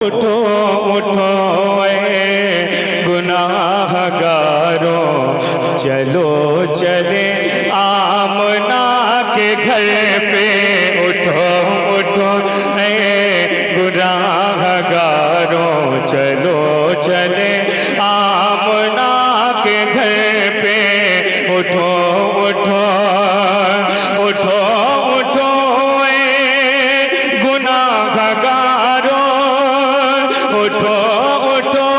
उठो उठो गुनाहगारों, चलो चले आमना के घर पे। उठो उठो गुनाहगारों, चलो चले आमना के घर पे। उठो उठो उठो उठो गुनाहगारों, उठो उठो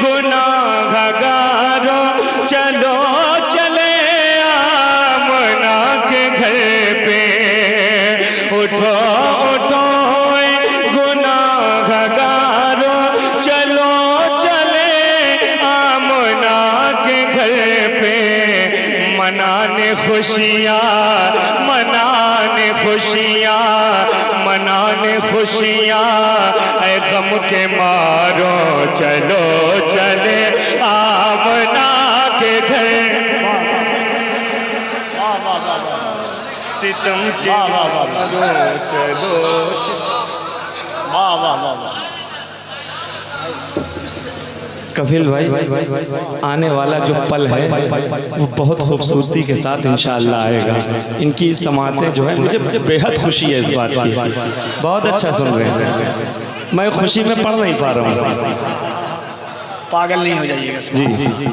गुनाहगारों, चलो चले आमना के घर पे। उठो उठो गुनाहगारों, चलो चले आमना के घर पे। मनाने खुशियाँ, मनाने खुशियाँ, मनाने खुशियाँ, ऐ गम के मारो, चलो चले आमना के घर। सितम के मारो, चलो कफिल भाई, आने वाला जो पल है वो बहुत खूबसूरती के साथ इंशाअल्लाह आएगा। इनकी समातें जो है, मुझे बेहद खुशी है इस बात की। बहुत अच्छा सुन रहे हैं, मैं खुशी में पढ़ नहीं पा रहा हूँ। पागल नहीं हो जाइएगा जी जी जी।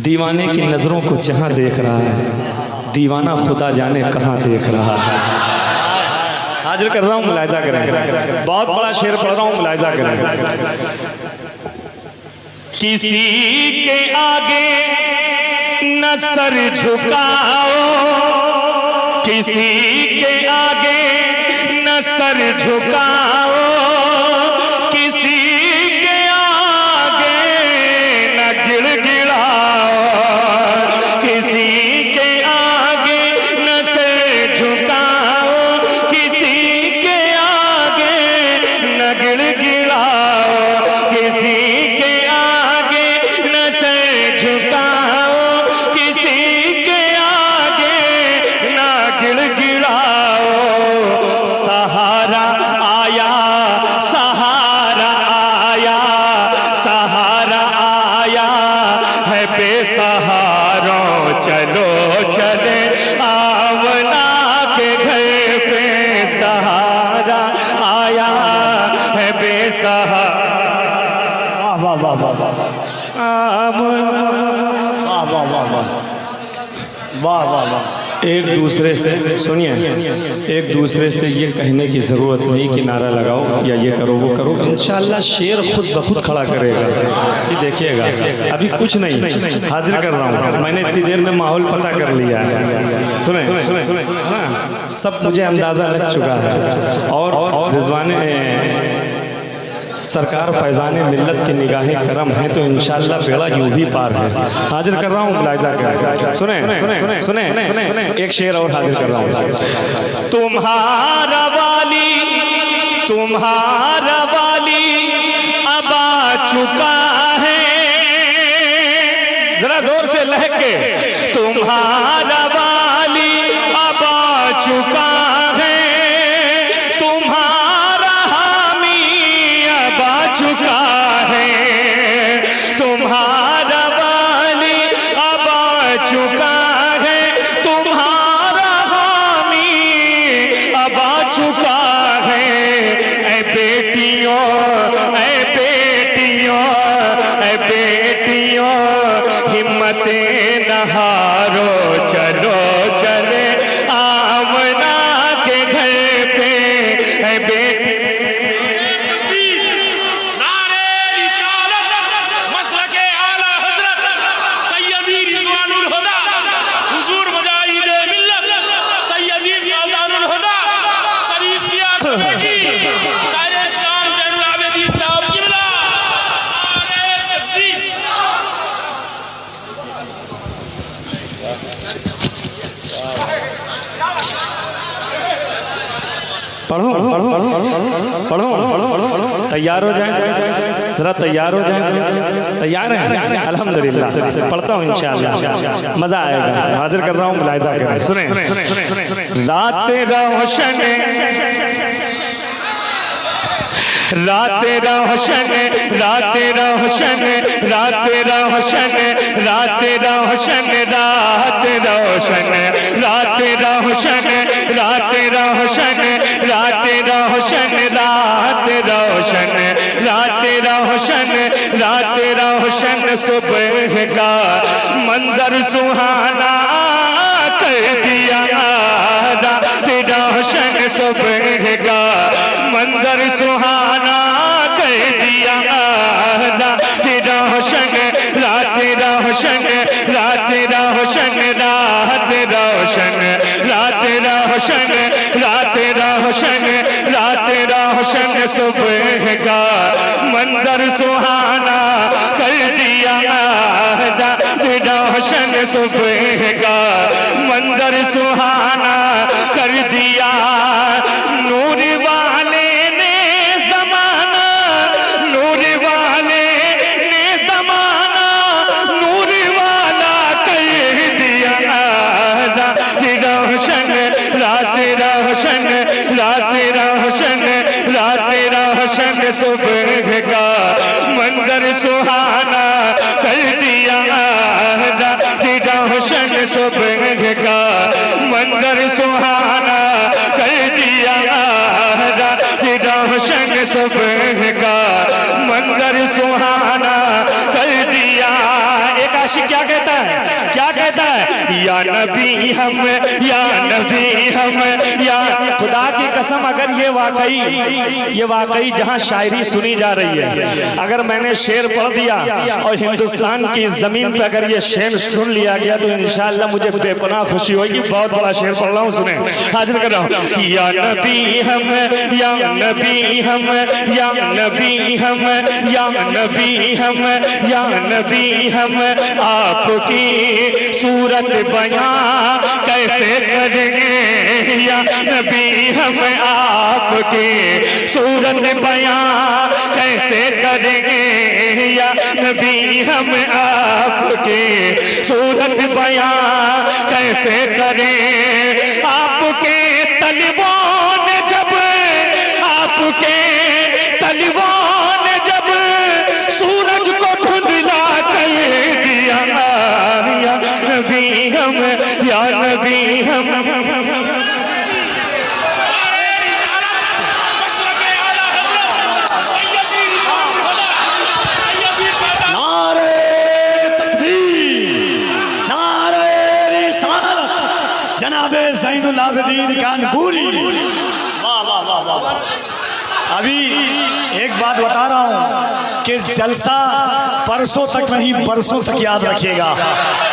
दीवाने की नज़रों को जहाँ देख रहा है, दीवाना खुदा जाने कहाँ देख रहा है। हाजिर कर रहा हूँ, मुलाहिजा करें। बहुत बड़ा शेर पढ़ रहा हूँ, मुलाहिजा करें। किसी के आगे न सर झुकाओ, किसी के आगे न सर झुकाओ, किसी के आगे न गिड़गिड़ाओ, किसी के आगे न सर झुकाओ, किसी के आगे न गिड़गिड़ाओ, किसी के आगे न सर झुकाओ, किसी के आगे न गिड़गिड़ाओ। सहारा आया, सहारा आया, सहारा आया है बेसहारों, चलो चले आमना के घर पे। सहारा आया है बेसहारा, एक दूसरे से सुनिए, एक दूसरे से ये कहने की ज़रूरत नहीं कि नारा लगाओ या ये करो वो करो। इंशाअल्लाह शेर खुद ब खुद खड़ा करेगा। ये देखिएगा, अभी कुछ नहीं, हाजिर कर रहा हूँ। मैंने इतनी देर में माहौल पता कर लिया है। सुने हाँ, सब मुझे अंदाज़ा लग चुका है। और रिजवाने सरकार फैज़ाने मिल्लत की निगाहें करम है, तो इंशाअल्लाह बेड़ा यूं भी पार है। हाजिर कर रहा हूँ, मुलाहिजा करें। सुने सुने सुने, एक शेर और हाजिर कर रहा हूँ। तुम्हारा वाली, तुम्हारा वाली अब आ चुका है, जरा जोर से लहक के। तुम्हारा वाली अब आ चुका है, चुका है, तुम्हारा वाली अब आ चुका है, तुम्हारा हामी अब आ चुका है। ऐ बेटियों, ऐ बेटियों, ऐ बेटियों, हिम्मतें न हारो, चलो चले आमना के घर पे। ऐ बेटी पढ़ो पढ़ो पढ़ो, तैयार हो जाए, जरा तैयार हो जाए। तैयार हैं? अल्हम्दुलिल्लाह, पढ़ता हूँ इंशाअल्लाह, मजा आएगा। हाजिर कर रहा हूँ, मुलाहिजा करें। सुने, रात रोशन रात रोशन रात रोशन रात रोशन रात रोशन रात रोशन रात रोशन रात रोशन रात रोशन रात रोशन रात रोशन रात रोशन सुबह का मंजर सुहाना कर दिया रात रोशन सुबह का मंजर सुहाना कर दिया रात रोशन रात रोशन रात रोशन रात रोशन रात रोशन रात रोशन रात रोशन सुबह का मंजर सुहाना कर दिया रात रोशन सुबह का मंजर सुहाना कर दिया नूर वाले ने जमाना नूर वाले ने जमाना नूर वाला कर दिया रात रोशन रात रोशन रात रोशन रात रोशन सुबह का मंजर सुहाना कर दिया रात रोशन सुबह का मंजर सुहाना कर दिया रात रोशन सुबह का मंजर सुहाना कर दिया। एक आशिक क्या कहता है या नबी हम या नबी हम या खुदा की कसम अगर ये वाकई जहां शायरी सुनी जा रही है अगर मैंने शेर पढ़ दिया और हिंदुस्तान की जमीन पे अगर ये शेर सुन लिया गया तो इंशाअल्लाह मुझे बेपनाह खुशी होगी। बहुत बड़ा शेर पढ़ रहा हूँ सुने हाजिर कर रहा हूँ या नबी हम या नबी हम या नबी हम या नबी हम या नबी हम आपकी सूरत बयां कैसे करेंगे या नबी हम आपकी सूरत बयां कैसे करेंगे या नबी हम आपकी सूरत बयां कैसे करें आपके तलवों ने जब आपके तलवों ने जब सूरज को धुंधला कर दिया या नबी हम या नबी हम ज़ैनुल आबिदीन कानपुरी। वाह वाह वाह वाह। अभी एक बात बता रहा हूँ कि जलसा परसों तक नहीं बरसों तक याद रखिएगा।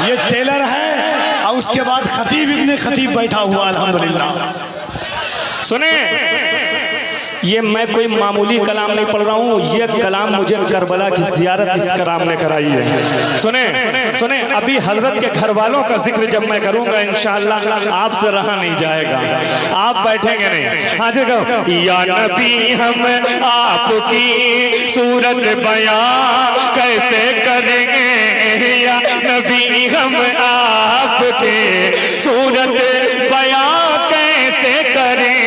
ये टेलर है और उसके बाद खतीब इब्ने खतीब बैठा हुआ अल्हम्दुलिल्लाह। सुने ये मैं कोई मामूली कलाम नहीं पढ़ रहा हूँ, ये कलाम मुझे करबला की ज़ियारत इस कलाम ने कराई है। सुने अभी हजरत के घर वालों का जिक्र जब मैं करूँगा इंशाअल्लाह आपसे रहा नहीं जाएगा, आप बैठेंगे नहीं। हाजिर करो या नबी हम आपकी सूरत बयां कैसे करेंगे या नबी हम आपके सूरत बयां कैसे करें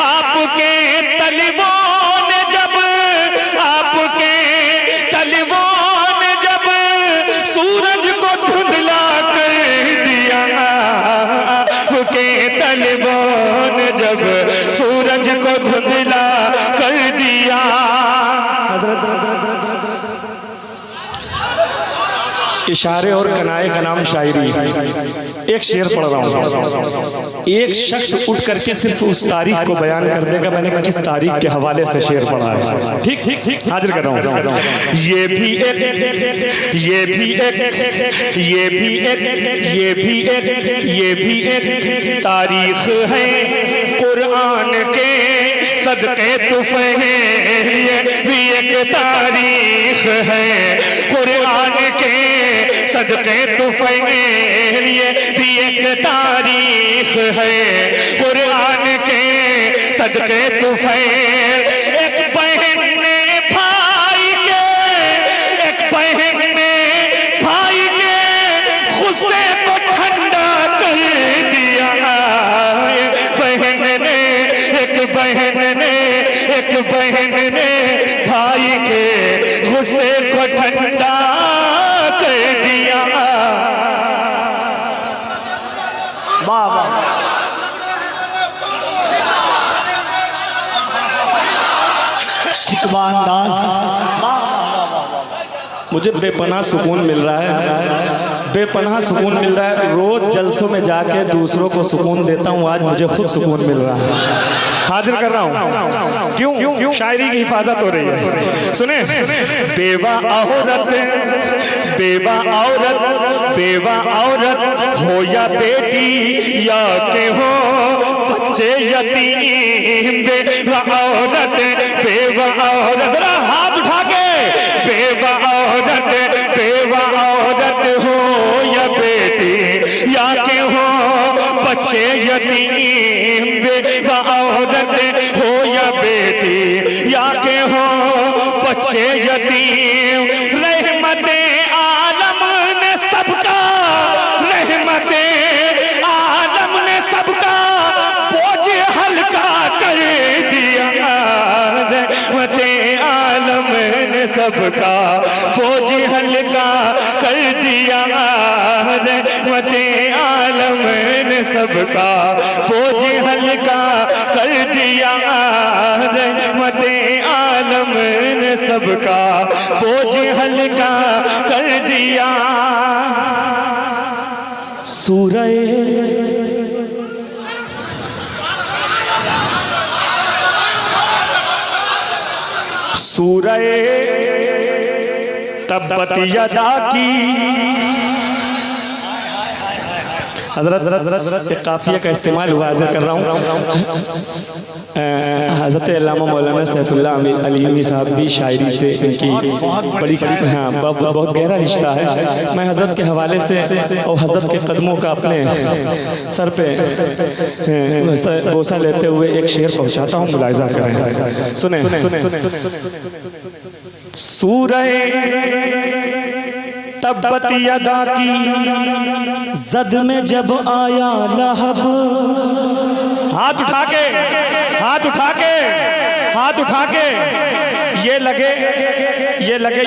आपके तलवों ने जब सूरज को धुंधला कर दिया आपके तलवों ने जब सूरज को धुंधला कर दिया। इशारे और कनाए का नाम शायरी। एक शेर पढ़ रहा हूँ, एक शख्स उठ करके सिर्फ उस तारीख को बयान कर देगा मैंने किस तारीख के हवाले से शेर पढ़ा है। ठीक हाजिर कर रहा हूँ। ये भी एक तारीख है कुरान के सदके तुफैल, ये भी एक तारीख है कुरान के सदके तुफैल, ये भी एक तारीख है कुरान के सदके तुफैल। एक बहन ने भाई के गुस्से को ठंडा कर दिया। एक बहन ने भाई के गुस्से को ठंडा कर दिया। वाह वाह शिकवा अंदाज। मुझे बेपनाह सुकून मिल रहा है, बेपनाह सुकून मिल रहा है। रोज जलसों में जाके दूसरों को सुकून देता हूँ, आज मुझे खुद सुकून मिल रहा है। हाजिर कर रहा हूँ। क्यों? शायरी की हिफाजत हो रही है। सुने, बेवा औरत, बेवा औरत, बेवा औरत हो या बेटी या के हो बच्चे यतीम, बेवा औरत, बेवा औरत, जरा हाथ उठा के, बेवा औरत, बेवा औरत हो या बेटी या के हो बच्चे यतीम, बेवा औरत हो या बेटी या के हो बच्चे यतीम। रहमते आलम ने सबका, रहमते आलम ने सबका बोझ हल्का कर दिया। रहमते आलम ने सबका बोझ हल्का कर दिया। रहमते आलम ने सबका बोझ हल्का कर दिया। रहमते आलम ने सबका बोझ हल्का कर दिया। सूरह सूरह तब्बत यदा की हजरत एक काफिया का इस्तेमाल हुआ, हाजिर कर रहा हूँ। हजरत अल्लामा मौलाना सैफुल्लाह अलीमी साहब भी शायरी से इनकी बड़ी बहुत गहरा रिश्ता है। मैं हजरत के हवाले से और हजरत के कदमों का अपने सर पे बोसा लेते हुए एक शेर पहुँचाता हूँ, मुलाहिजा करें। सुने, सूरह तब्बत यदा की जद में जब आया लहब, हाथ उठा के, हाथ उठा के, हाथ उठा के, ये लगे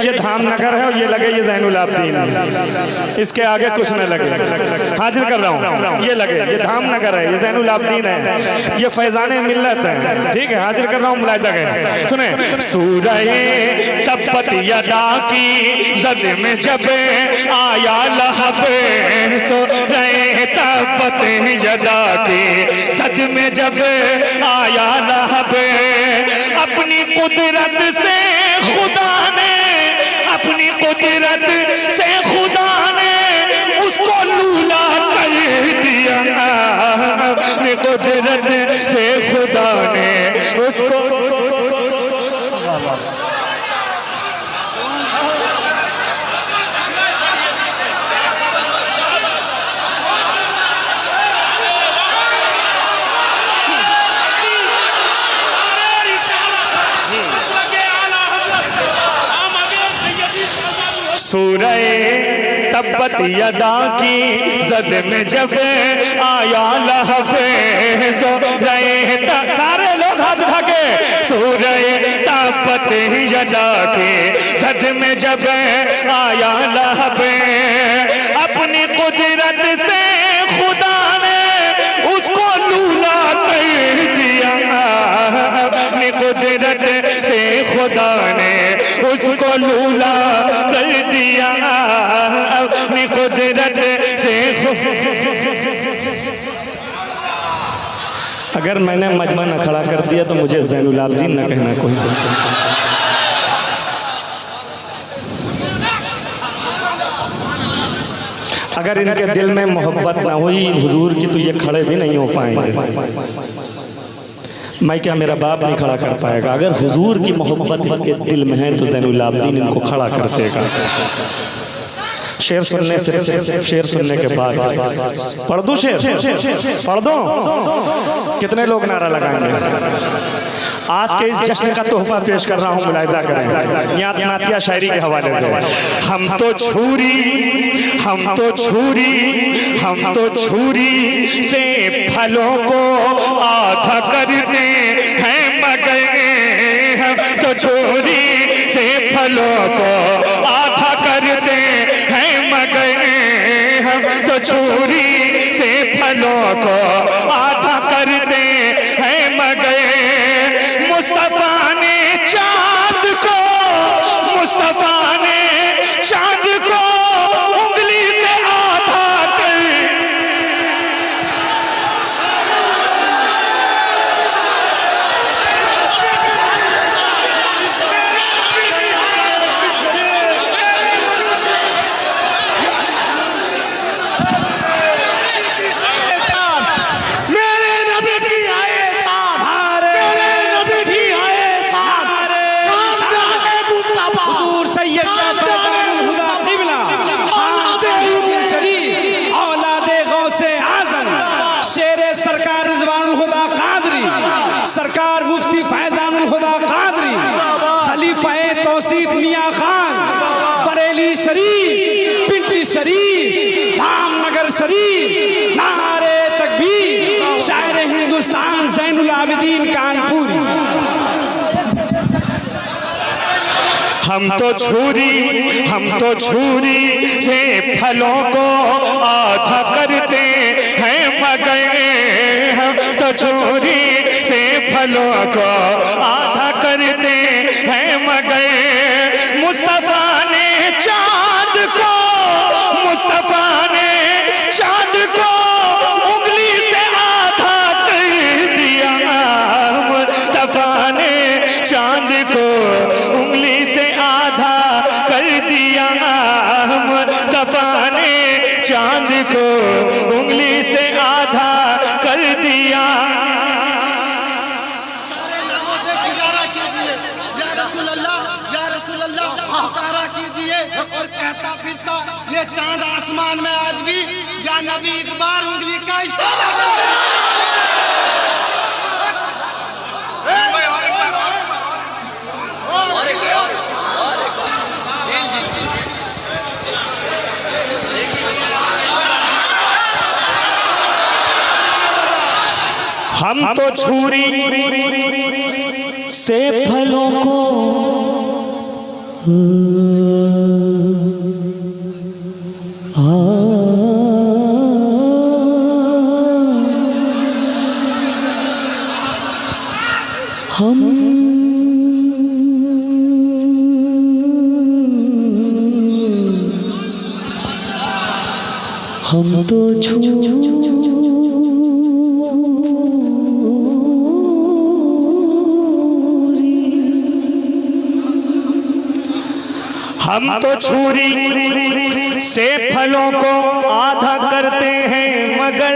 ये धामनगर है और ये लगे ये ज़ैनुल आबिदीन है, इसके आगे कुछ न लगे। हाजिर कर रहा हूँ, ये लगे ये धामनगर है, ये ज़ैनुल आबिदीन है, ये फैज़ाने मिल्लत है। ठीक है, हाजिर कर रहा हूँ, मुलाहिजा करें। सुने, सूरह तब्बत यदा की जद में जब आया लहब, सूरह तब्बत यदा की जद में जब आया लहब, अपनी कुदरत से खुदा ने, अपनी कुदरत से खुदा ने उसको लूला कर दिया। अपनी कुदरत से खुदा ने उसको, सूरह तब्बत यदा की जद में जब आया लहब, सारे लोग हाथ उठा के, सूरह तब्बत यदा की जद में जब आया लहब, अपनी कुदरत से खुदा ने उसको लूला कर दिया। अपनी कुदरत से खुदा ने उसको लूला कर दिया। अपनी कुदरत से अगर मैंने मजमा न खड़ा कर दिया तो मुझे ज़ैनुल आबिदीन न कहना कोई। अगर इनके दिल में मोहब्बत ना हुई हुजूर की तो ये खड़े भी नहीं हो पाएंगे। मैं क्या, मेरा बाप नहीं खड़ा कर पाएगा। अगर हुजूर की मोहब्बत इनके दिल में है तो ज़ैनुल आबिदीन इनको खड़ा कर देगा। शेर सुनने से, शेर सुनने के बाद पढ़ दूं शेर, पढ़ दो, कितने लोग नारा लगाएंगे। आज के इस जश्न का तोहफा पेश कर रहा हूँ, मुलाहिजा करें। यहाँ नातिया शायरी के हवाले से, हम तो छुरी, हम तो छुरी, हम तो छुरी से फलों को आधा करते हैं मगर, हम तो तो छुरी से फलों को आधा करते हैं मगर हम तो छुरी से फलों को आधा करते हैं मगर मुस्तफा ने चांद को मुस्तफा ने चांद को उंगली से आधा कर सरकार मुफ्ती फैजानुल खुदा कादरी खलीफा तौसीफ मियां खान बरेली शरीफ पिंपली शरीफ धामनगर शरीफ नारे तकबीर शायर हिंदुस्तान ज़ैनुल आबिदीन कानपुरी। हम तो छुरी से फलों को आधा करते हैं मगर हम तो छुरी से फलों को आधा करते हैं मगर मुस्तफा ने चांद को मुस्तफा ने चांद को उंगली से आधा कर दिया मुस्तफा ने चांद को उंगली से आधा कर दिया मुस्तफा ने चांद को उंगली से आधा कर दिया। सारे नामों से गुजारा कीजिए या रसूल अल्लाह पुकारा कीजिए और कहता फिरता ये चांद आसमान में आज भी या नबी एक बार उंगली का इशारा हम तो छुरी से फलों को हम तो हम तो छुरी से फलों को आधा करते हैं मगर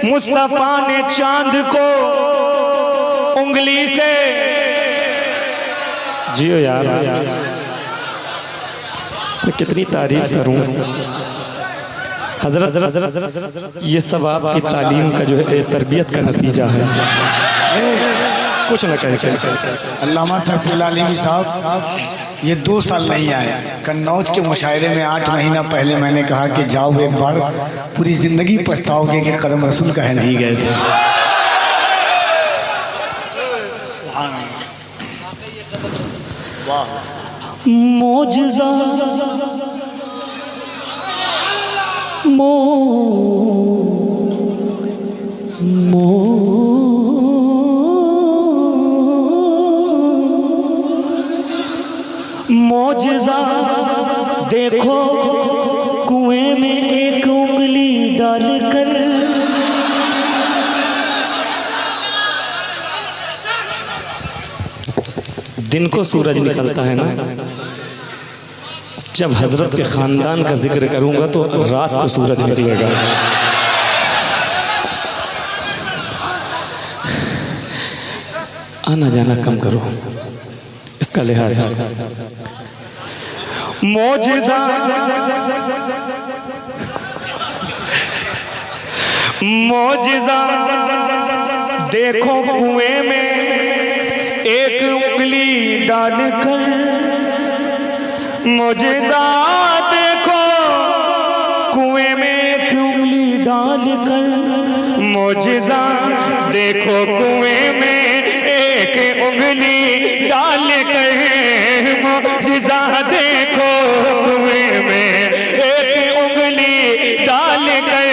मुस्तफा ने चांद को उंगली से जियो यार मैं कितनी तारीफ करूं हजरत ये सब आपकी तालीम का जो है तरबियत का नतीजा है। कुछ न कहे अल्लामा सैफुल्लाह अलवी साहब ये 2 साल नहीं आए। कन्नौज के मुशायरे में 8 महीना पहले मैंने कहा कि जाओ एक बार, पूरी ज़िंदगी पछताओगे कि कदम रसूल का है नहीं गए थे। मोजज़ा मोजज़ा देखो कुएं में एक उंगली डालकर दिन को सूरज निकलता है ना, जब हजरत के खानदान का जिक्र करूंगा तो रात को सूरज निकलेगा। आना जाना कम करो, इसका लिहाज मोजज़ा मोजज़ा देखो कुएं में एक उंगली डालकर, मोजज़ा देखो कुएं में एक उंगली डालकर, मोजज़ा देखो कुएं में एक उंगली डाल कर मुअजिज़ा देखो कुएं में, एक उंगली डाल कर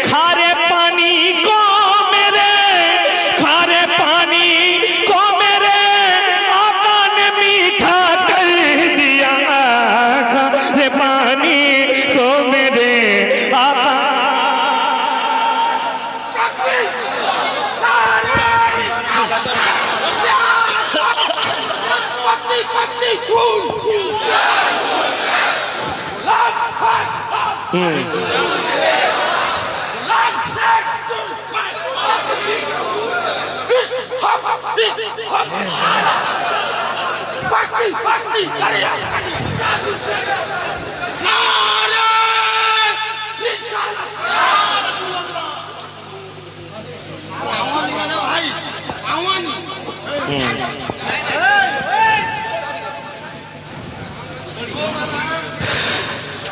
खारे पानी को मेरे, खारे पानी को मेरे आका ने मीठा कर दिया, खारे पानी को मेरे आका।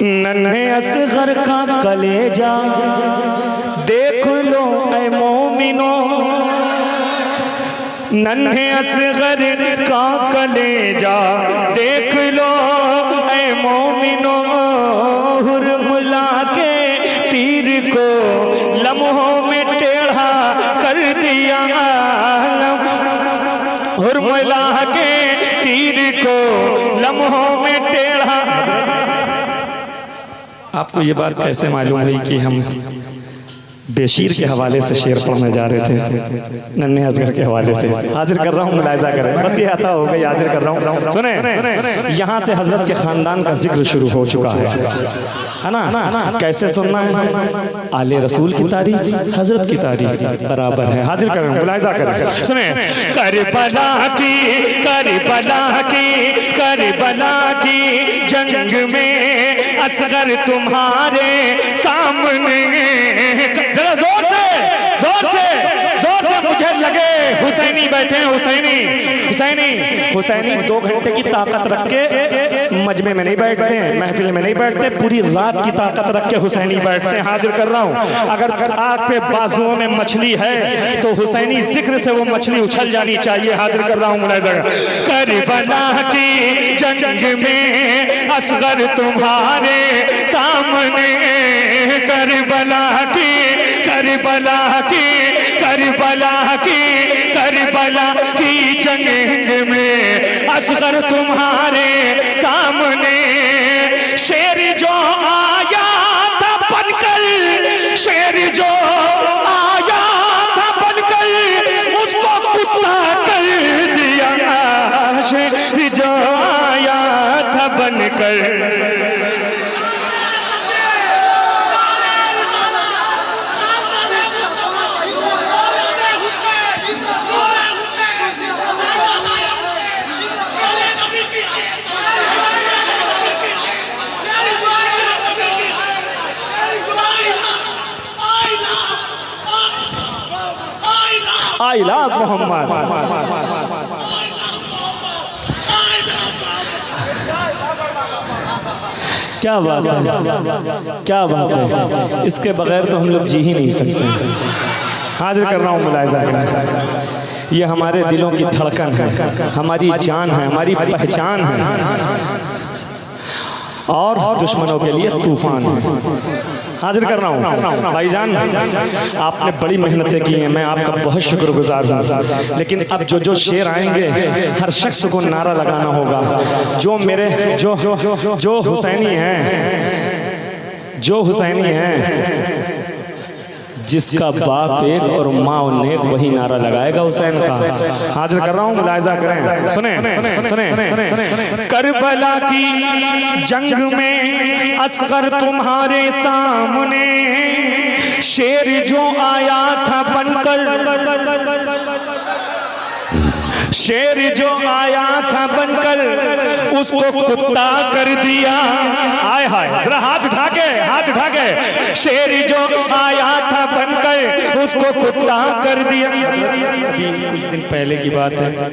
नन्हे असगर का कलेजा देख लो ऐ मोमिनो, नन्हे असगर का कलेजा देख लो ऐ मोमिनो, हुरमुला के तीर को लम्हों में टेढ़ा कर दिया, हुरमुला के तीर को लम्हों में टेढ़ा। आपको ये बात कैसे मालूम हुई कि हम बेशीर के हवाले से शेर पढ़ने जा रहे थे? नन्हे असगर के हवाले से हाजिर कर रहा हूँ, मुलाहिजा करें, बस ये आता हो गई, हाजिर कर रहा हूँ। सुने, यहाँ से हजरत के खानदान का जिक्र शुरू हो चुका है ना? कैसे सुनना है? आले रसूल की तारीफ, हजरत की तारीफ बराबर है। हाजिर करें, मुलाहिजा करें, सुने। करबला की, करबला की, करबला की जंग में असगर तुम्हारे सामने, जरा जोर से, जोर से, जोर से मुझे लगे हुसैनी बैठे हैं, हुसैनी, हुसैनी, हुसैनी 2 घंटे की ताकत रख के मजमे में नहीं बैठते हैं, महफिल में नहीं बैठते, पूरी रात की ताकत रख के हुसैनी बैठते हैं। हाजिर कर रहा हूँ, अगर आग पे बाजुओं में मछली है तो हुसैनी जिक्र से वो मछली उछल जानी चाहिए। हाजिर कर रहा हूँ, मुलाहिजा। करबला की जंग में असगर तुम्हारे सामने, करबला की, करबला की, करबला की, करबला की जंग में असगर तुम्हारे सामने, शेर जो आया था बनकर, शेर जो आया था बनकर उसको कुत्ता कर दिया, शेर जो आया था बनकर। I love Muhammad. क्या बात है, क्या बात है, इसके बगैर तो हम लोग जी ही नहीं सकते। हाजिर कर रहा हूँ, मुलाहिजा करें, ये हमारे दिलों की धड़कन है, हमारी जान है, हमारी पहचान है, और दुश्मनों के लिए तूफान है। हाजिर कर रहा हूँ भाईजान, आपने बड़ी मेहनतें की हैं, मैं आपका बहुत शुक्रगुजार हूँ, लेकिन अब जो जो शेर आएंगे हर शख्स को नारा लगाना होगा। जो मेरे जो हुसैनी हैं, जो हुसैनी हैं, जिसका बाप एक और माँ नेक, वही नारा लगाएगा हुसैन का। हाजिर कर रहा हूँ, मुलाहिजा करें, सुने, सुने। करबला की जंग में असगर तुम्हारे सामने, शेर जो आया था बनकर, शेर जो आया था बनकर उसको कुत्ता कर दिया। आय हाय, जरा हाथ उठा के, हाथ उठा के। शेर जो आया था बनकर उसको कुत्ता कर दिया। अभी कुछ दिन पहले की बात है,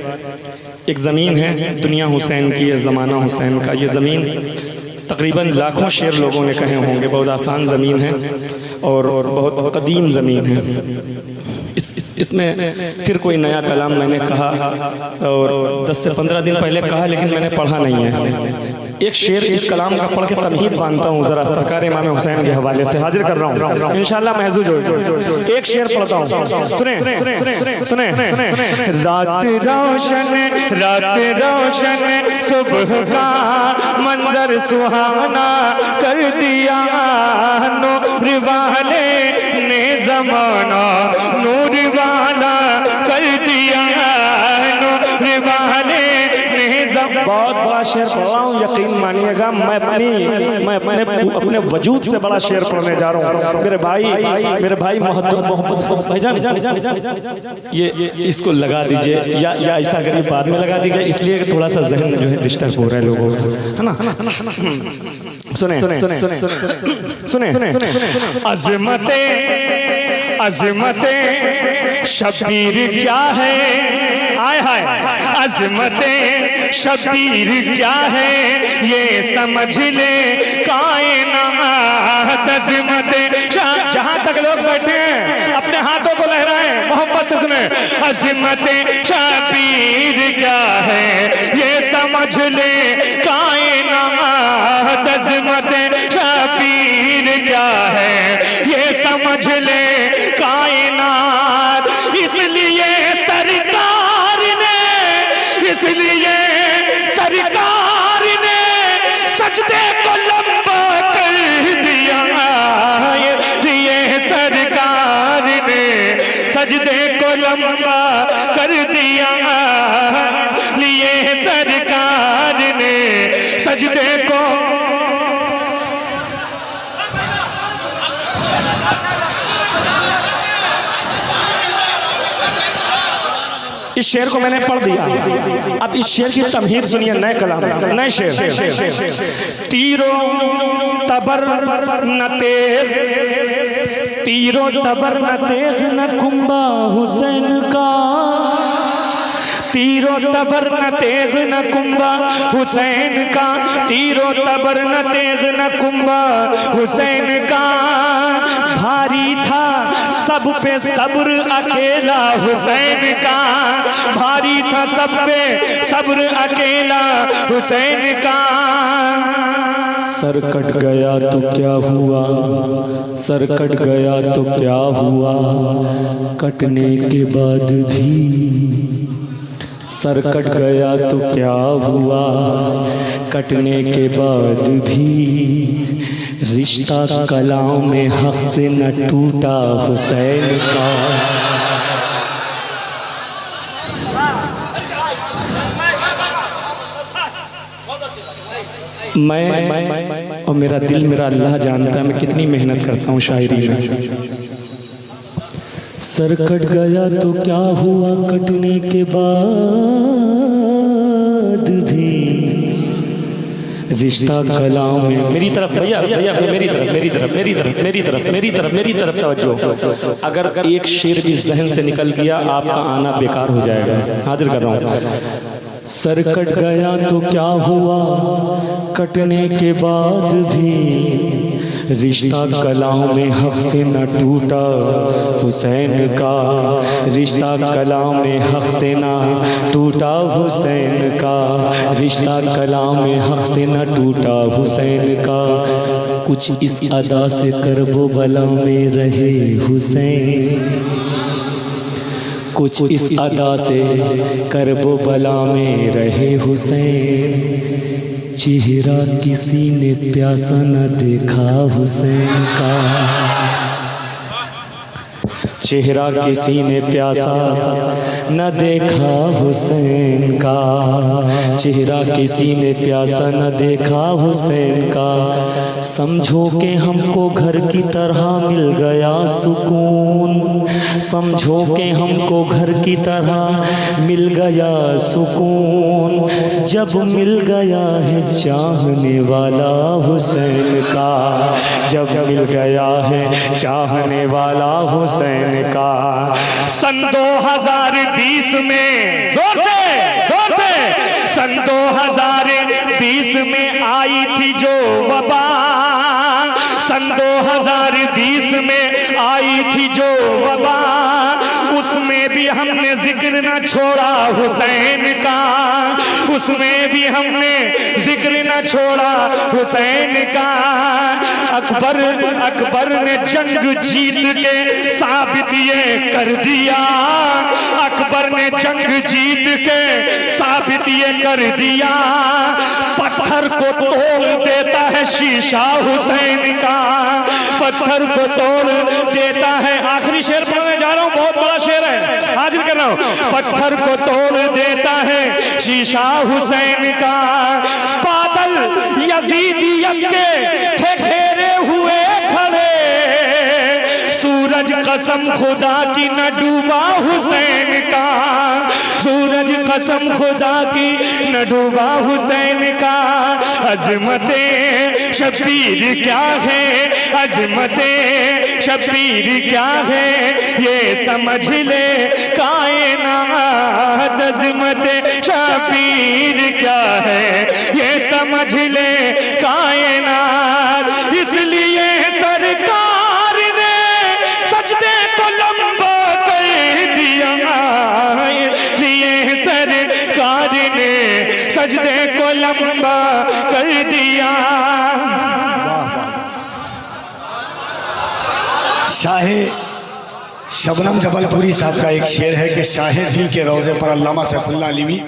एक ज़मीन है दुनिया हुसैन की, ज़माना हुसैन का। ये ज़मीन तकरीबन लाखों शेर लोगों ने कहे होंगे, बहुत आसान ज़मीन है और बहुत कदीम ज़मीन है। इसमें फिर कोई नया कलाम मैंने कहा और 10 से 15 दिन पहले कहा, लेकिन मैंने पढ़ा नहीं है। एक शेर इस कलाम का पढ़ के तमहीद बांधता हूँ, जरा सरकार इमाम हुसैन के हवाले से हाजिर कर रहा हूँ, इंशाल्लाह महजूज हो। एक शेर पढ़ता हूँ, सुने। रात रोशन सुबह का मंजर सुहाना कर दिया, नूर वाले ने जमाना नूर वाला कर दिया, नूर वाले ने बहुत बड़ा शेर पढ़ रहा हूँ, यकीन मानिएगा मैं अपने वजूद से बड़ा शेर पढ़ने जा रहा हूँ। मेरे भाई मोहब्बत भाईजान, ये इसको लगा दीजिए या ऐसा करिए बाद में लगा दीजिए, इसलिए कि थोड़ा सा जहन जो है डिस्टर्ब हो रहा है लोगों को, है ना। सुने अज़मते शबीर क्या है, हाय अज़मते शबीर क्या है, ये समझ ले कायनात। अज़मते जहां तक लोग बैठे हैं अपने हाथों को लहराएं, मोहब्बत से सुने। अज़मते शबीर क्या है, ये समझ ले कायनात। अज़मते शबीर क्या है, ये समझ ले कायनात। इसलिए सरकार ने सजदे को लंबा कर दिया, ये सरकार ने सजदे को लंबा कर दिया, ये सरकार ने सजदे को। इस शेर को मैंने पढ़ दिया, अब इस शेर की तमहीद सुनिए, नए कलाम नए शेर। तीरो तबर न तेग, तीरो तबर न तेग न कुंबा हुसैन का, तीरो तबर न तेग न कुंबा हुसैन का, तीरो तबर न तेग न कुंबा हुसैन का। भारी था सब पे सब्र अकेला हुसैन का, भारी था सब पे सब्र अकेला हुसैन का। सर कट गया तो क्या हुआ, सर कट गया तो क्या हुआ, कटने के बाद भी। सर कट गया तो क्या हुआ, कटने के बाद भी। रिश्ता कलाम में हक से न टूटा हुसैन का। मैं और मेरा दिल मेरा अल्लाह जानता है मैं कितनी मेहनत करता हूँ शायरी में। सर कट गया तो क्या हुआ, कटने के बाद भी। रिश्ता कलाम में मेरी तरफ भैया मेरी तरफ तवज्जो। अगर एक शेर भी जहन से निकल गया आपका आना बेकार हो जाएगा। हाजिर कर रहा हूँ। सर कट गया तो क्या हुआ, कटने के बाद भी। रिश्ता कलाम में हक से न टूटा हुसैन का, रिश्ता कलाम में हक से न टूटा हुसैन का, रिश्ता कलाम में हक से न टूटा हुसैन का। कुछ इस अदा से करबो बला में रहे हुसैन, कुछ इस अदा से करबो बला में रहे हुसैन। चेहरा किसी ने प्यासा न देखा हुसैन का, चेहरा किसी ने प्यासा न देखा हुसैन का, चेहरा किसी ने प्यासा न देखा हुसैन का। समझो कि हमको घर की तरह मिल गया सुकून, समझो कि हमको घर की तरह मिल गया सुकून। जब मिल गया है चाहने वाला हुसैन का, जब मिल गया है चाहने वाला हुसैन का। सन 2020 में जोर से सन 2020 में आई थी जो वबा, सन 2020 में आई थी जो वबा। हमने जिक्र न छोड़ा हुसैन का, उसमें भी हमने जिक्र न छोड़ा हुसैन का। अकबर ने जंग जीत के साबित ये कर दिया, अकबर ने जंग जीत के साबित ये कर दिया। पत्थर को तोड़ देता है शीशा हुसैन का, पत्थर को तोड़ देता है। आखिरी शेर पढ़ने जा रहा हूँ, बहुत बड़ा शेर है, हाजिर कर रहा हूँ। पत्थर को तोड़ देता है शीशा हुसैन का। बादल यजीदियत के थे घेरे हुए खड़े, सूरज कसम खुदा की न डूबा हुसैन का, सूरज कसम खुदा की न डूबा हुसैन का। अजमते शबीर क्या है, अजमते शबीर क्या है, ये समझ ले कायनात। अजमते शबीर क्या है, ये समझ ले कायनात। इसलिए सरकार ने सजदे को लंबा कर दिया, इसलिए सरकार ने सजदे को लंबा कर दिया। शाहे शबनम जबलपुरी साहब का एक शेर है कि शाहे दिल के रोज़े पर अल्लामा सैफुल्लाह अलीमी।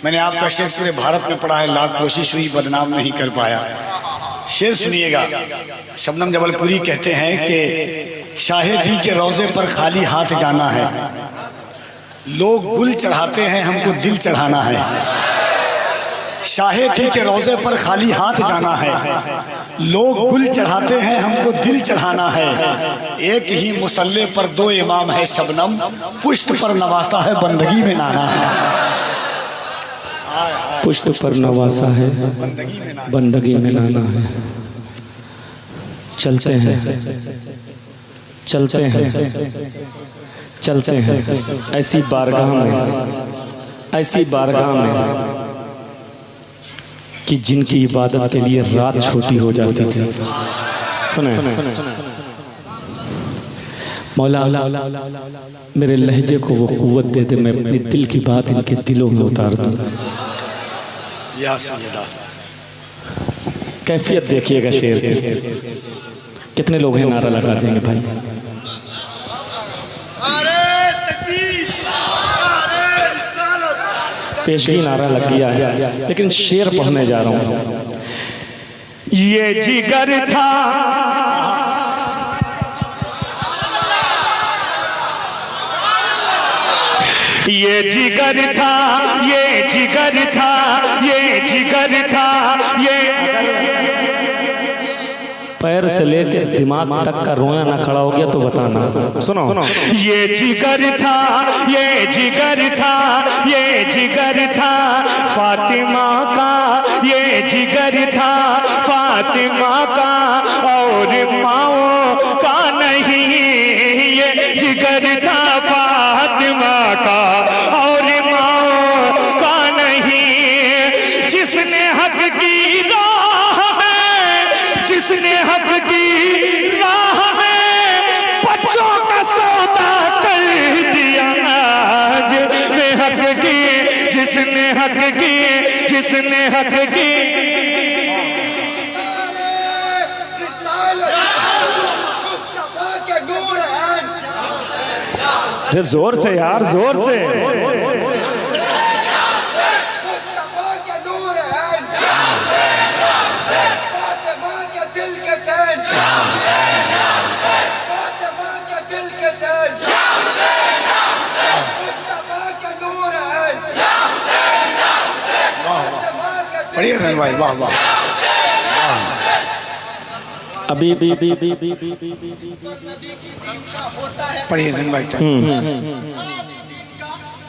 मैंने आपका शेर पूरे भारत में पढ़ा है, लाख कोशिश हुई बदनाम नहीं कर पाया। शेर सुनिएगा। शबनम जबलपुरी कहते हैं कि शाहे दिल के रोज़े पर खाली हाथ जाना है, लोग गुल चढ़ाते हैं हमको दिल चढ़ाना है। शाहे दिल के रोज़े पर खाली हाथ जाना है, लोग गुल चढ़ाते हैं हमको दिल चढ़ाना है। एक ही मुसल्ले पर दो इमाम है शबनम, पुष्ट पर नवासा है बंदगी में नाना है। पुष्ट पर नवासा है बंदगी में नाना है। चलते हैं चलते हैं चलते हैं ऐसी बारगाह में, ऐसी बारगाह में कि जिनकी इबादत के लिए रात छोटी हो जाती थी। सुने मौला मेरे लहजे को वो कुव्वत दे दे, मैं अपनी दिल की बात इनके दिलों में उतार दूं। या सैयदा कैफियत देखिएगा शेर की। कितने लोग हैं नारा लगा देंगे भाई? पेशगी नारा लग गया है, लेकिन शेर पढ़ने जा रहा हूं। ये जिगर था ये जिगर था, ये जिगर था, ये जिगर था, ये पैर से लेकर दिमाग तक का रोया ना खड़ा हो गया तो बताना। सुनो ये जिगर था, ये जिगर था, ये जिगर था फातिमा का, ये जिगर था फातिमा का और माओ का नहीं। ये जिगर था फातिमा का और माओ का नहीं। जिसने हक की राह में, जिसने हक की राह में बच्चों का सौदा कर दिया। जिसने हक की, जिसने हक की, जिसने हक की। जोर से यार, जोर से। बढ़िया है भाई, वाह वाह। अभी पढ़िए भाई।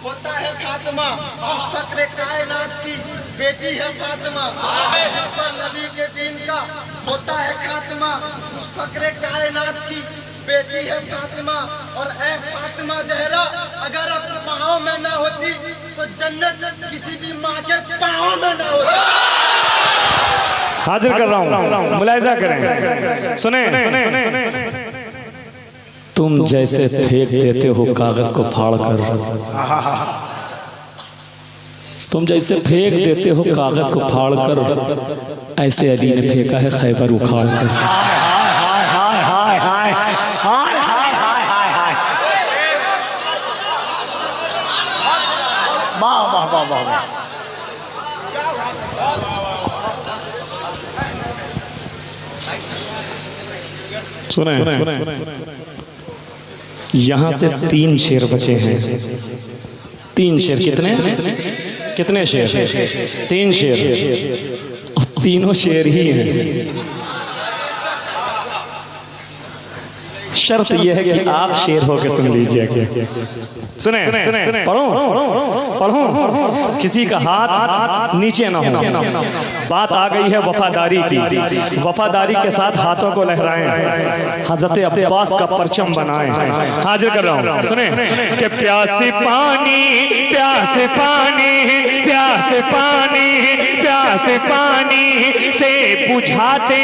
होता है खात्मा, उस फक्रे कायनात की बेटी है फातिमा। जिस पर नबी के दीन का होता है खात्मा, उस फक्रे कायनात की बेटी है फातिमा। और ए फातिमा जहरा, अगर अपने पाँव में ना होती तो जन्नत किसी भी माँ के पाँव में ना होती। हाजिर कर रहा हूँ, मुलाहिजा करें, सुने। तुम जैसे फेंक देते हो कागज को फाड़ कर, तुम जैसे फेंक देते हो कागज को फाड़ कर, ऐसे अली ने फेंका है खैबर उखाड़ कर। वाह वाह वाह वाह वाह। सुने, यहाँ से 3 शेर बचे हैं। 3 शेर कितने शेर? 3 शेर, तीनों शेर ही हैं। शर्त यह है कि आप शेर होकर सुन लीजिए। सुने, पढ़ो, किसी का हाथ नीचे ना हो। बात आ गई है वफादारी की, वफादारी के साथ हाथों को लहराएं, हजरत अब्बास का परचम बनाएं। हाजिर कर रहा हूँ, सुने कि प्यासे पानी, प्यासे पानी, प्यासे पानी, प्यासे पानी से बुझाते,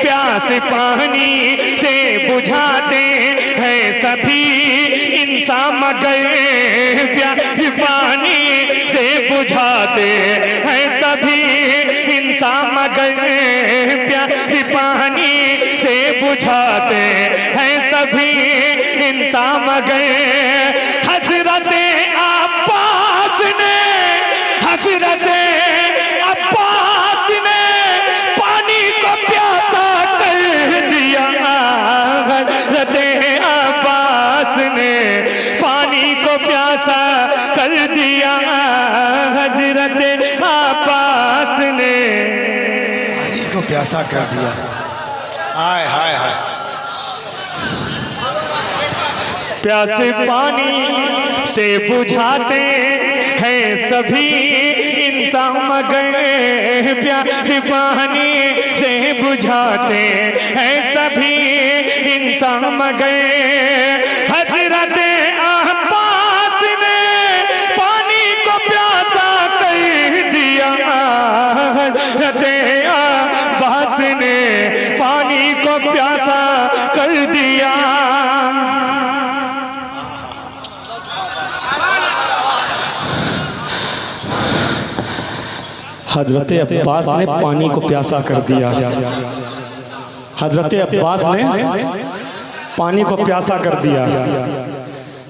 प्यासे पानी से बुझाते हैं सभी इंसान, मगर प्यासे पानी से बुझाते हैं सभी इंसान, मगर प्यासे पानी से बुझाते हैं सभी इंसान, मगर हजरत अब्बास ने, हजरत अब्बास ने पानी को प्यासा कर दिया, हजरत अब्बास ने पानी को प्यासा कर दिया, हजरत अब्बास ने पानी को प्यासा कर दिया। हाय हाय हाय। प्यासे पानी से बुझाते हैं सभी इंसान, मगर प्यासे पानी से बुझाते हैं सभी इंसान, मगर हजरत अब्बास ने पानी को प्यासा कर दिया, हजरत अब्बास ने पानी को प्यासा कर दिया। हजरत अब्बास ने पानी को प्यासा कर दिया, हजरत अब्बास ने पानी को प्यासा कर दिया।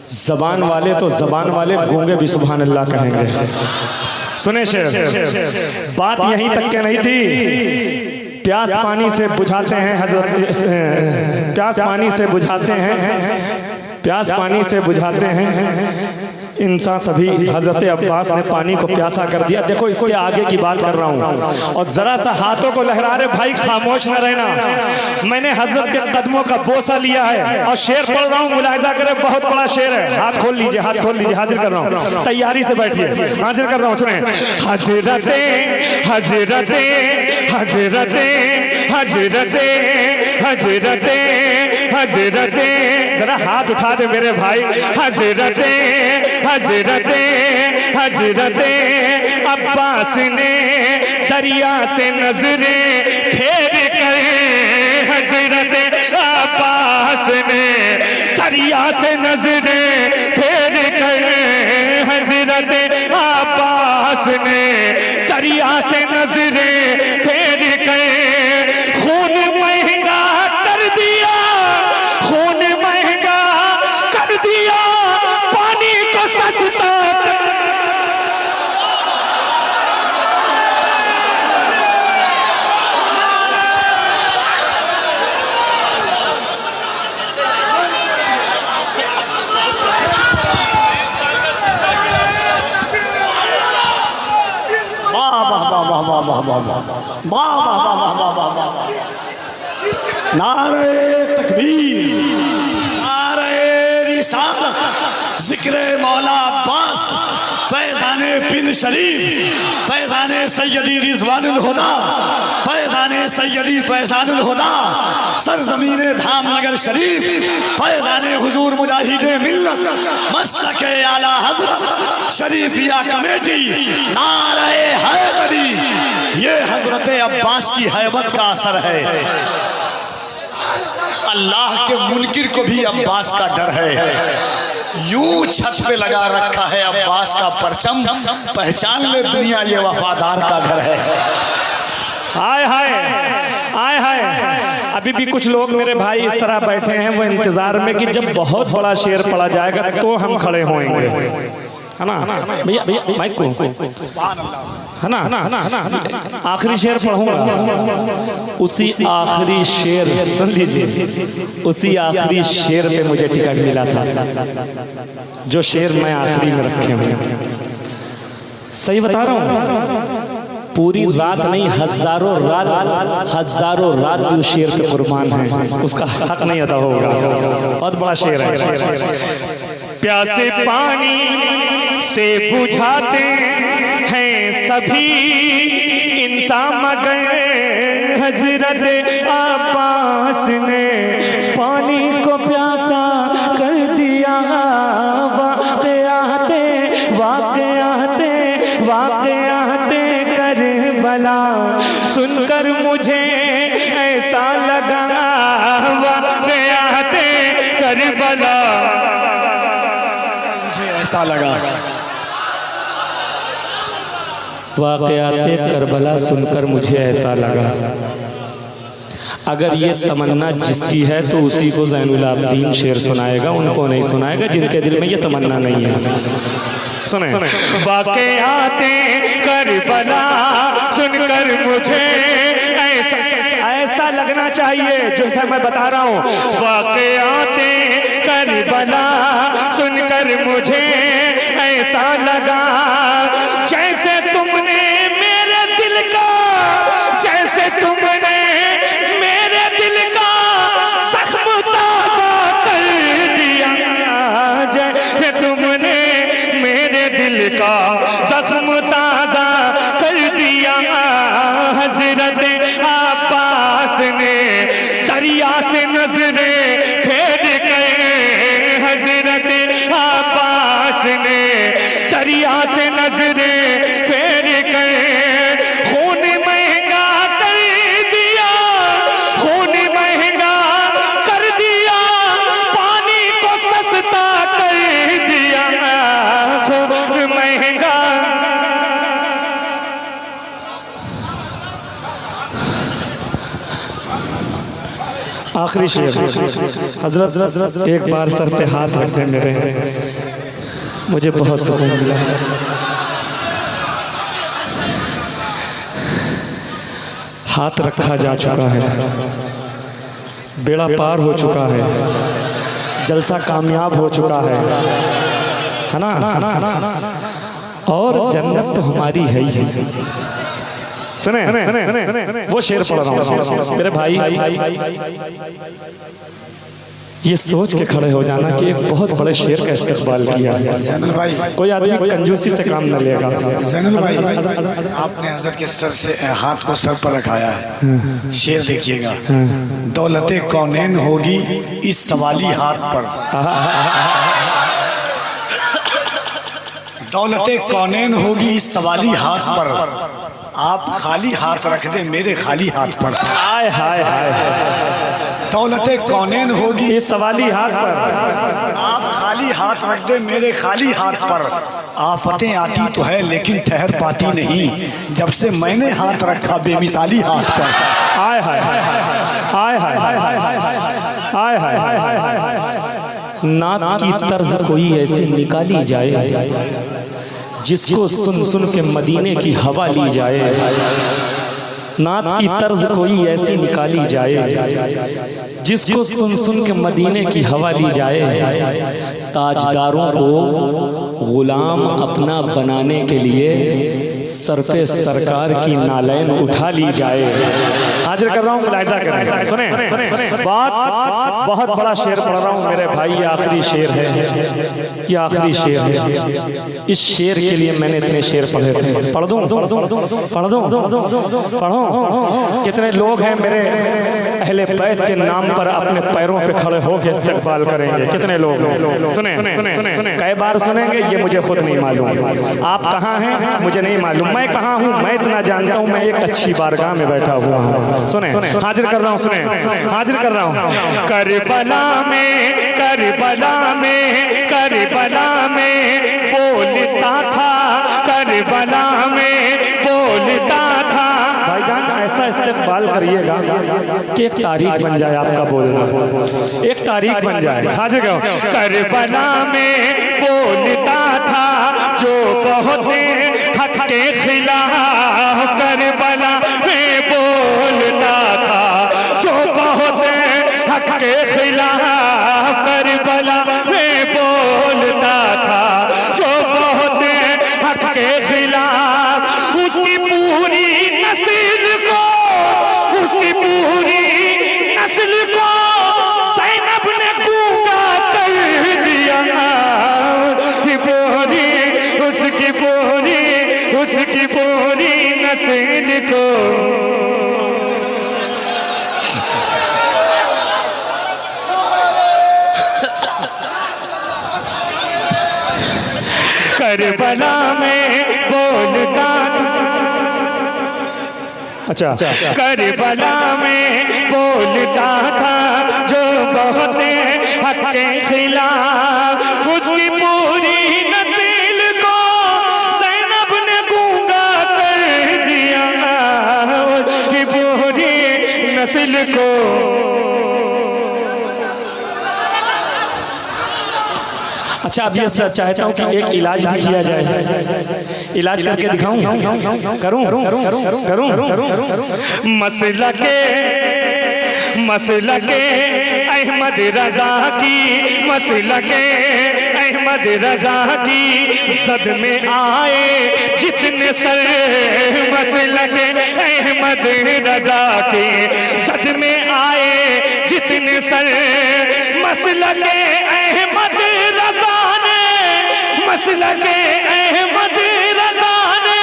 जबान वाले तो जबान वाले, गूंगे भी सुभान अल्लाह कहेंगे। सुने शेर, बात यहीं तक के नहीं थी। प्यास पानी से बुझाते हैं हजरत, प्यास पानी से बुझाते हैं, प्यास पानी से बुझाते हैं इंसान सभी, हजरत अब्बास ने पानी को प्यासा कर दिया। देखो इसके आगे की बात कर रहा हूँ, और जरा सा हाथों को लहरा रहे भाई, खामोश न रहना। मैंने हजरत के कदमों का बोसा लिया है और शेर पढ़ रहा हूँ, मुलाहिजा करें, बहुत बड़ा शेर है। हाथ खोल लीजिए, हाथ खोल लीजिए, हाजिर कर रहा हूँ, तैयारी से बैठिए, हाजिर कर रहा हूँ। सुने, हजरते हजरते हजरते हजरते हजरते हजरते, जरा हाथ उठा दे मेरे भाई। हजरते हजरते हजरते अब्बास ने दरिया से नजरें फेर कर, हजरत अब्बास ने दरिया से नजरें फेर कर, हजरत अब्बास ने दरिया से नजरें फेर कर, खून महंगा कर दिया, खून महंगा कर दिया, पानी को सस्ता कर। वाह वाह वाह वाह वाह वाह वाह वाह वाह वाह वाह वाह वाह। नारे तकबीर, नारे रिसालत, जिक्र मौला अब्बास, फैज़ाने बिन शरीफ, फैज़ाने सैयदी रिज़वानुल हुदा, फैज़ाने सैयदी फैज़ानुल हुदा, सरज़मीने धामनगर शरीफ, फैज़ाने हुजूर मुजाहिदे मिल्लत, मसलके आला हज़रत शरीफिया कमेटी, नारे हैदरी। ये हज़रत अब्बास की हैबत का असर है। अल्लाह के मुनकिर को भी अब्बास का डर है। यूं छत पे लगा रखा है अब्बास का परचम, पहचान ले दुनिया ये वफादार का घर है। हाय हाय हाय हाय। अभी भी कुछ लोग मेरे भाई इस तरह बैठे हैं, वो इंतजार में कि जब बहुत बड़ा शेर पड़ा जाएगा तो हम खड़े होंगे, है ना भैया? भैया माइक को, है ना? आखिरी शेर पढ़ूंगा, उसी आखिरी शेर, सुन लीजिए, उसी आखिरी शेर पे मुझे टिकट मिला था, जो शेर मैं आखिरी में रखे हुए। सही बता रहा हूँ, पूरी रात नहीं, हजारों रात भी उस शेर पे कुर्बान है, उसका हक नहीं अदा होगा। बहुत बड़ा शेर है। प्यासे पानी से बुझाते हैं सभी इंसान, मगर हजरत अब्बास ने पानी को प्यासा कर दिया। वाक़याते करबला सुनकर मुझे ऐसा लगा, वाक़याते करबला मुझे ऐसा लगा, वाक़याते करबला सुनकर मुझे ऐसा लगा। अगर ये तमन्ना जिसकी है तो उसी को ज़ैनुल आबिदीन शेर सुनाएगा, उनको नहीं सुनाएगा जिनके दिल में ये तमन्ना नहीं है। सुने, वाक़याते करबला सुनकर मुझे ऐसा लगना चाहिए जैसा मैं बता रहा हूँ। वाक़याते करबला सुनकर मुझे ऐसा लगा, जैसे तुमने मेरे दिल का, जैसे तुमने मेरे दिल का जख्म ताज़ा कर दिया, जैसे तुमने मेरे दिल का जख्म ताज़ा कर दिया। हजरत अब्बास ने दरिया से नजरें फेर गए, हजरत अब्बास ने दरिया से नजरें फेर गए। खून महंगा कर दिया, खून महंगा कर दिया, पानी को सस्ता कर दिया, खून महंगा। आखिरी शेर, हजरत एक बार सर पे हाथ रख दे मेरे, मुझे बहुत सुकून मिला। हाथ रखा जा चुका है, बेड़ा पार हो चुका है, जलसा कामयाब हो चुका है ना? और जन्नत तो हमारी है ही है। सुने, वो शेर पढ़ रहा हूँ मेरे भाई, ये सोच के खड़े हो जाना कि एक बहुत बड़े शेर का इस्तेमाल किया है। कोई आदमी कंजूसी से काम न लेगा। ज़ैनुल भाई, आपने हज़रत के सर से हाथ को सर पर रखाया है, शेर देखिएगा। दौलते कौनैन होगी इस सवाली हाथ पर, दौलते कौनैन होगी इस सवाली हाथ पर, आप खाली हाथ रख दे मेरे खाली हाथ पर। हाय हाय हाय, दौलते कौनैन होगी इस सवाली हाथ पर, आप खाली हाथ रख दे मेरे खाली हाथ पर। आफतें आती तो है लेकिन ठहर पाती नहीं, जब से मैंने हाथ रखा बेमिसाली हाथ पर। हाय हाय हाय हाय हाय हाय हाय हाय। नात की तर्ज कोई ऐसी निकाली जाए, जिसको सुन सुन के मदीने की हवा ली जाए। नात की तर्ज कोई ऐसी निकाली जाए, जिसको सुन सुन के मदीने की हवा ली जाए। ताजदारों को गुलाम अपना बनाने के लिए सर पे सरकार की नालैन उठा ली जाए। हाजिर कर रहा हूँ, मुलाहिजा करें, सुने, बात बहुत बड़ा शेर पढ़ रहा हूँ मेरे भाई। ये आखिरी शेर है, ये आखिरी शेर है। इस शेर के लिए मैंने इतने शेर पढ़े थे। पढ़ दूँ, पढ़ दूँ, पढ़ो। कितने लोग हैं मेरे अहले बैत के नाम पर अपने पैरों पे खड़े होकर इस्तकबाल करेंगे? कितने लोग हैं? सुने, कई बार सुनेंगे, ये मुझे खुद नहीं मालूम। आप कहाँ हैं मुझे नहीं मालूम, मैं कहाँ हूँ मैं इतना जानता हूँ, मैं एक अच्छी बारगाह में बैठा हुआ हूँ। सुने हाजिर कर रहा हूँ, सुने हाजिर कर रहा हूँ। करबला में करबला में करबला में बोलता था, करबला में बोलता था। भाईजान ऐसा इस्तेक़बाल करिएगा कि एक तारीख बन जाए आपका बोलना, एक तारीख बन जाए। हाजिर करो। करबला में बोलता था जो बहुत हक के खिलाफ, करबला में बोलता था जो बहुत हक के खिलाफ, करबला में बोलता था जो बहुत हक के खिलाफ। उसकी पूरी नस्ल को, उसकी पूरी नस्ल को ज़ैनब ने गूंगा कर दिया। उसकी पूरी नस्ल को करबला में बोलता था। अच्छा, करबला में बोलता था जो बहुत हक के खिलाफ, उसकी पूरी नस्ल को ज़ैनब ने गूंगा कर दिया। उसकी पूरी नस्ल को। अच्छा, अब ये चाहता हूँ कि एक इलाज भी किया जाए। इलाज करके दिखाऊं? करूं? मसलक अहमद रजा की, मसलक अहमद रजा की सद में आए जितने सर, मसलक अहमद रजा के सद में आए जितने सर, मसलक अहमद रजा ने, मसलक अहमद रजा ने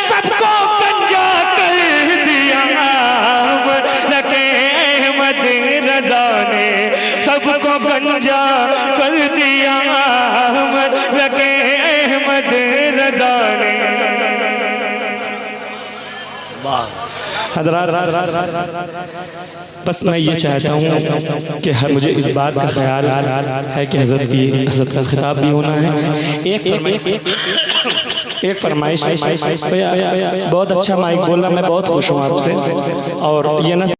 सबको गंजा कर दिया। मसलक अहमद रजा ने सबको गंजा कर दिया। मसलक अहमद रजा ने। बस मैं ये चाहता हूँ कि हर मुझे इस बात का ख्याल है कि हज़रत का खिताब भी होना है। एक फरमाइश, बहुत अच्छा माइक बोल रहा, मैं बहुत खुश हूँ आपसे। और ये न